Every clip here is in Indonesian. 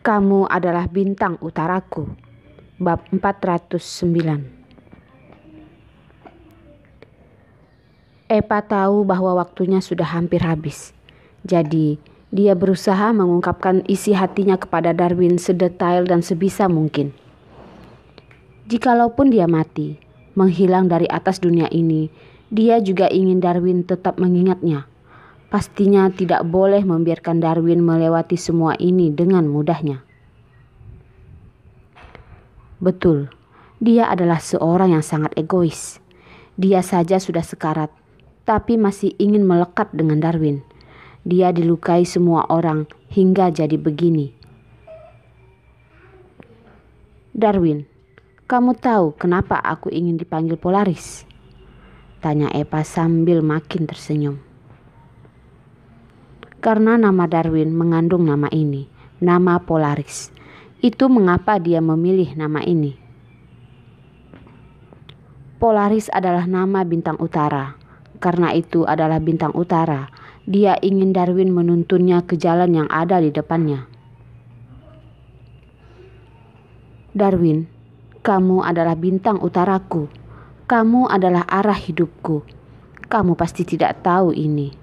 Kamu adalah bintang utaraku. Bab 409. Epa tahu bahwa waktunya sudah hampir habis. Jadi, dia berusaha mengungkapkan isi hatinya kepada Darwin sedetail dan sebisa mungkin. Jikalaupun dia mati, menghilang dari atas dunia ini, dia juga ingin Darwin tetap mengingatnya. Pastinya tidak boleh membiarkan Darwin melewati semua ini dengan mudahnya. Betul, dia adalah seorang yang sangat egois. Dia saja sudah sekarat, tapi masih ingin melekat dengan Darwin. Dia dilukai semua orang hingga jadi begini. Darwin, kamu tahu kenapa aku ingin dipanggil Polaris? Tanya Epa sambil makin tersenyum. Karena nama Darwin mengandung nama ini, nama Polaris. Itu mengapa dia memilih nama ini. Polaris adalah nama bintang utara. Karena itu adalah bintang utara, dia ingin Darwin menuntunnya ke jalan yang ada di depannya. Darwin, kamu adalah bintang utaraku. Kamu adalah arah hidupku. Kamu pasti tidak tahu ini.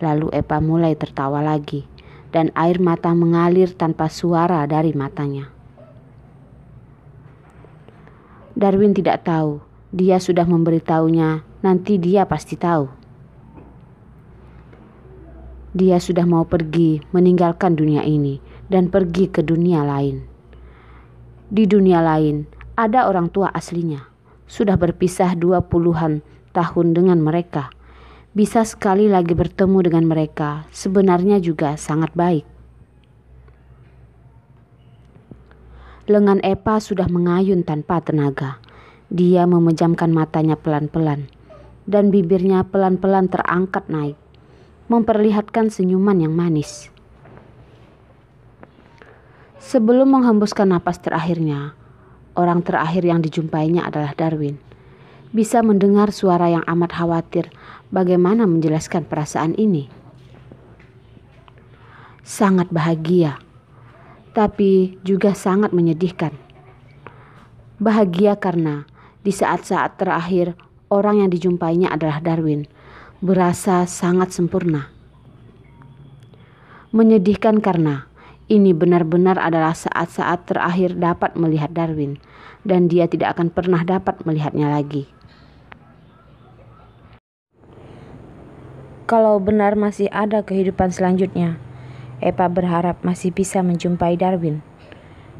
Lalu Epa mulai tertawa lagi, dan air mata mengalir tanpa suara dari matanya. Darwin tidak tahu, dia sudah memberitahunya, nanti dia pasti tahu. Dia sudah mau pergi, meninggalkan dunia ini, dan pergi ke dunia lain. Di dunia lain, ada orang tua aslinya, sudah berpisah 20-an tahun dengan mereka. Bisa sekali lagi bertemu dengan mereka, sebenarnya juga sangat baik. Lengan Epa sudah mengayun tanpa tenaga. Dia memejamkan matanya pelan-pelan, dan bibirnya pelan-pelan terangkat naik, memperlihatkan senyuman yang manis. Sebelum menghembuskan napas terakhirnya, orang terakhir yang dijumpainya adalah Darwin. Bisa mendengar suara yang amat khawatir. Bagaimana menjelaskan perasaan ini? Sangat bahagia, tapi juga sangat menyedihkan. Bahagia karena di saat-saat terakhir orang yang dijumpainya adalah Darwin, berasa sangat sempurna. Menyedihkan karena ini benar-benar adalah saat-saat terakhir dapat melihat Darwin, dan dia tidak akan pernah dapat melihatnya lagi. Kalau benar masih ada kehidupan selanjutnya, Epa berharap masih bisa menjumpai Darwin.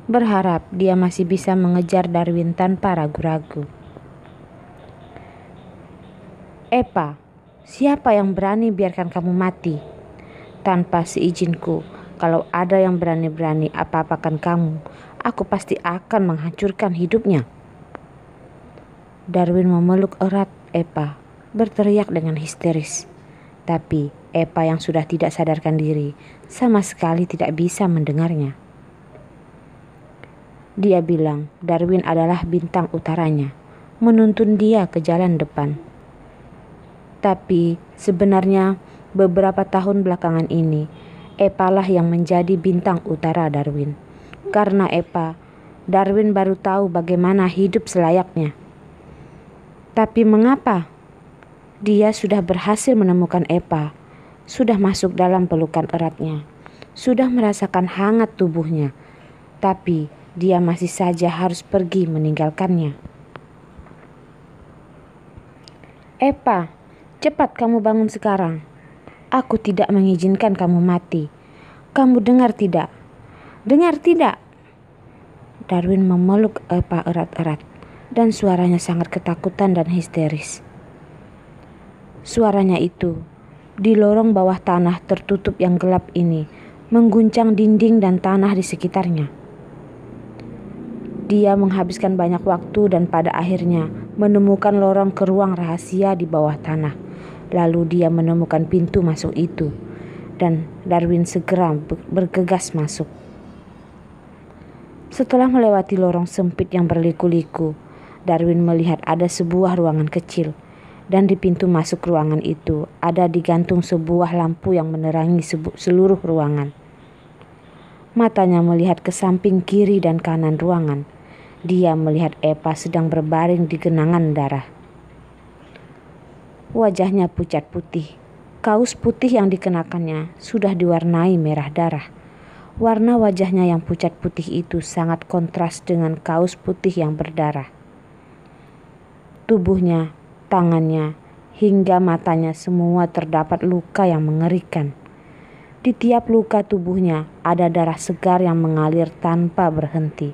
Berharap dia masih bisa mengejar Darwin tanpa ragu-ragu. Epa, siapa yang berani biarkan kamu mati? Tanpa seizinku, kalau ada yang berani-berani apa-apakan kamu, aku pasti akan menghancurkan hidupnya. Darwin memeluk erat Epa, berteriak dengan histeris. Tapi Epa yang sudah tidak sadarkan diri sama sekali tidak bisa mendengarnya. Dia bilang Darwin adalah bintang utaranya, menuntun dia ke jalan depan. Tapi sebenarnya beberapa tahun belakangan ini, Epa lah yang menjadi bintang utara Darwin. Karena Epa, Darwin baru tahu bagaimana hidup selayaknya. Tapi mengapa? Dia sudah berhasil menemukan Epa, sudah masuk dalam pelukan eratnya, sudah merasakan hangat tubuhnya, tapi dia masih saja harus pergi meninggalkannya. Epa, cepat kamu bangun sekarang. Aku tidak mengizinkan kamu mati. Kamu dengar tidak? Dengar tidak? Darwin memeluk Epa erat-erat, dan suaranya sangat ketakutan dan histeris. Suaranya itu, di lorong bawah tanah tertutup yang gelap ini, mengguncang dinding dan tanah di sekitarnya. Dia menghabiskan banyak waktu dan pada akhirnya menemukan lorong ke ruang rahasia di bawah tanah. Lalu dia menemukan pintu masuk itu, dan Darwin segera bergegas masuk. Setelah melewati lorong sempit yang berliku-liku, Darwin melihat ada sebuah ruangan kecil. Dan di pintu masuk ruangan itu ada digantung sebuah lampu yang menerangi seluruh ruangan. Matanya melihat ke samping kiri dan kanan ruangan. Dia melihat Eva sedang berbaring di genangan darah. Wajahnya pucat putih. Kaos putih yang dikenakannya sudah diwarnai merah darah. Warna wajahnya yang pucat putih itu sangat kontras dengan kaos putih yang berdarah. Tubuhnya, tangannya, hingga matanya semua terdapat luka yang mengerikan. Di tiap luka tubuhnya ada darah segar yang mengalir tanpa berhenti.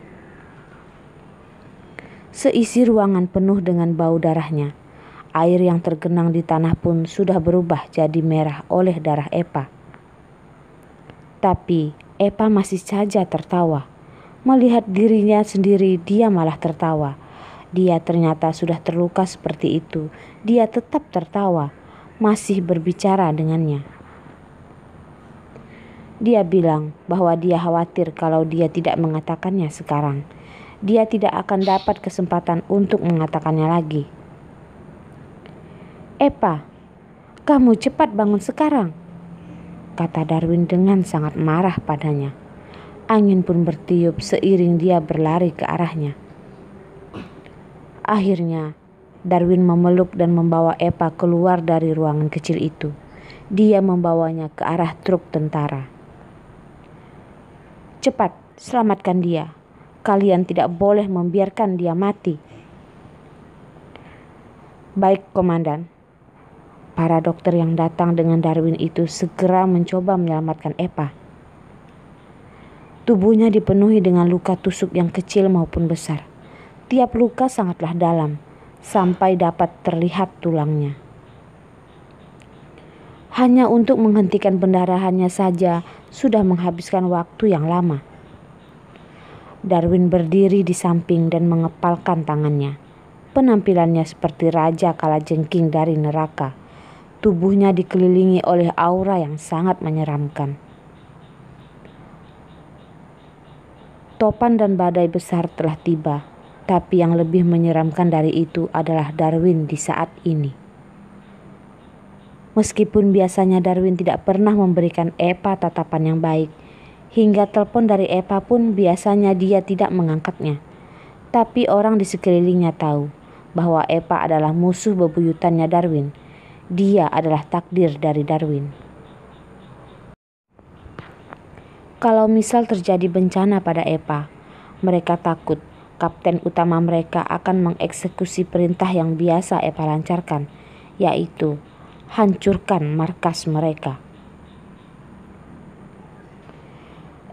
Seisi ruangan penuh dengan bau darahnya. Air yang tergenang di tanah pun sudah berubah jadi merah oleh darah Eva. Tapi Eva masih saja tertawa. Melihat dirinya sendiri, dia malah tertawa. Dia ternyata sudah terluka seperti itu. Dia tetap tertawa, masih berbicara dengannya. Dia bilang bahwa dia khawatir kalau dia tidak mengatakannya sekarang. Dia tidak akan dapat kesempatan untuk mengatakannya lagi. "Eva, kamu cepat bangun sekarang," kata Darwin dengan sangat marah padanya. Angin pun bertiup seiring dia berlari ke arahnya. Akhirnya, Darwin memeluk dan membawa Eva keluar dari ruangan kecil itu. Dia membawanya ke arah truk tentara. "Cepat, selamatkan dia. Kalian tidak boleh membiarkan dia mati." "Baik, Komandan." Para dokter yang datang dengan Darwin itu segera mencoba menyelamatkan Eva. Tubuhnya dipenuhi dengan luka tusuk yang kecil maupun besar. Tiap luka sangatlah dalam, sampai dapat terlihat tulangnya. Hanya untuk menghentikan pendarahannya saja sudah menghabiskan waktu yang lama. Darwin berdiri di samping dan mengepalkan tangannya. Penampilannya seperti raja kalajengking dari neraka. Tubuhnya dikelilingi oleh aura yang sangat menyeramkan. Topan dan badai besar telah tiba, tapi yang lebih menyeramkan dari itu adalah Darwin di saat ini. Meskipun biasanya Darwin tidak pernah memberikan Eva tatapan yang baik, hingga telepon dari Eva pun biasanya dia tidak mengangkatnya. Tapi orang di sekelilingnya tahu bahwa Eva adalah musuh bebuyutannya Darwin. Dia adalah takdir dari Darwin. Kalau misal terjadi bencana pada Eva, mereka takut kapten utama mereka akan mengeksekusi perintah yang biasa Eva lancarkan, yaitu hancurkan markas mereka.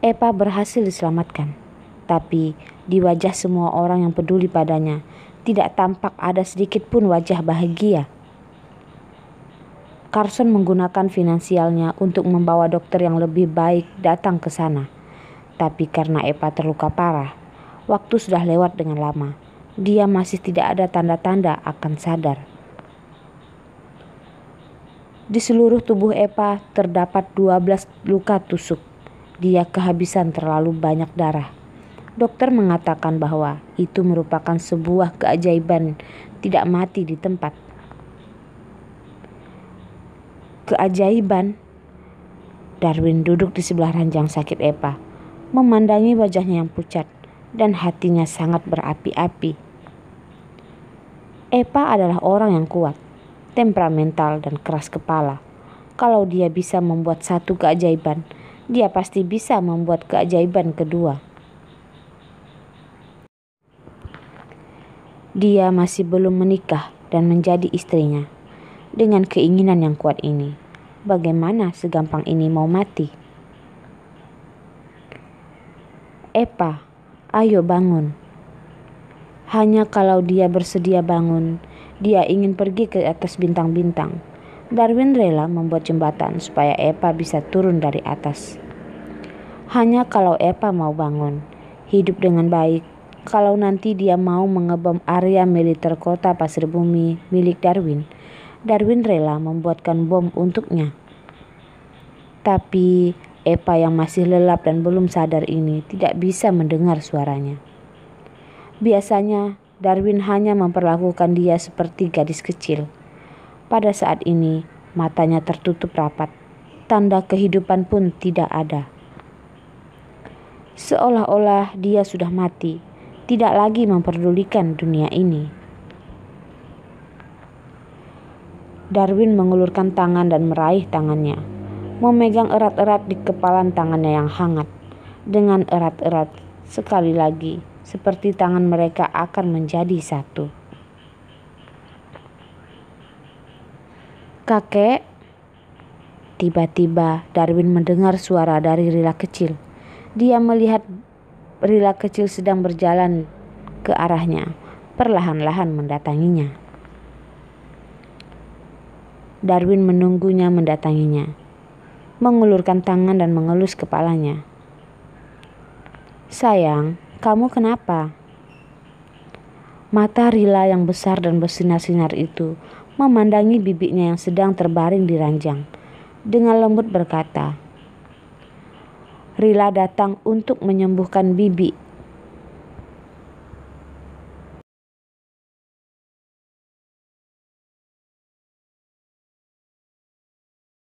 Eva berhasil diselamatkan, tapi di wajah semua orang yang peduli padanya tidak tampak ada sedikit pun wajah bahagia. Carson menggunakan finansialnya untuk membawa dokter yang lebih baik datang ke sana. Tapi karena Eva terluka parah, waktu sudah lewat dengan lama. Dia masih tidak ada tanda-tanda akan sadar. Di seluruh tubuh Eva terdapat 12 luka tusuk. Dia kehabisan terlalu banyak darah. Dokter mengatakan bahwa itu merupakan sebuah keajaiban tidak mati di tempat. Keajaiban? Darwin duduk di sebelah ranjang sakit Eva, memandangi wajahnya yang pucat dan hatinya sangat berapi-api. Eva adalah orang yang kuat, temperamental dan keras kepala. Kalau dia bisa membuat satu keajaiban, dia pasti bisa membuat keajaiban kedua. Dia masih belum menikah dan menjadi istrinya. Dengan keinginan yang kuat ini, bagaimana segampang ini mau mati? "Eva, ayo bangun." Hanya kalau dia bersedia bangun, dia ingin pergi ke atas bintang-bintang. Darwin rela membuat jembatan supaya Eva bisa turun dari atas. Hanya kalau Eva mau bangun, hidup dengan baik, kalau nanti dia mau mengebom area militer kota Pasir Bumi milik Darwin, Darwin rela membuatkan bom untuknya. Tapi Eva yang masih lelap dan belum sadar ini tidak bisa mendengar suaranya. Biasanya Darwin hanya memperlakukan dia seperti gadis kecil. Pada saat ini matanya tertutup rapat, tanda kehidupan pun tidak ada. seolah-olah dia sudah mati, tidak lagi memperdulikan dunia ini. Darwin mengulurkan tangan dan meraih tangannya, memegang erat-erat di kepalan tangannya yang hangat. Dengan erat-erat sekali lagi, seperti tangan mereka akan menjadi satu. "Kakek," tiba-tiba Darwin mendengar suara dari Rila kecil. Dia melihat Rila kecil sedang berjalan ke arahnya, perlahan-lahan mendatanginya. Darwin menunggunya mendatanginya, mengulurkan tangan dan mengelus kepalanya. "Sayang, kamu kenapa?" Mata Rila yang besar dan bersinar-sinar itu memandangi bibinya yang sedang terbaring di ranjang. Dengan lembut berkata, "Rila datang untuk menyembuhkan bibi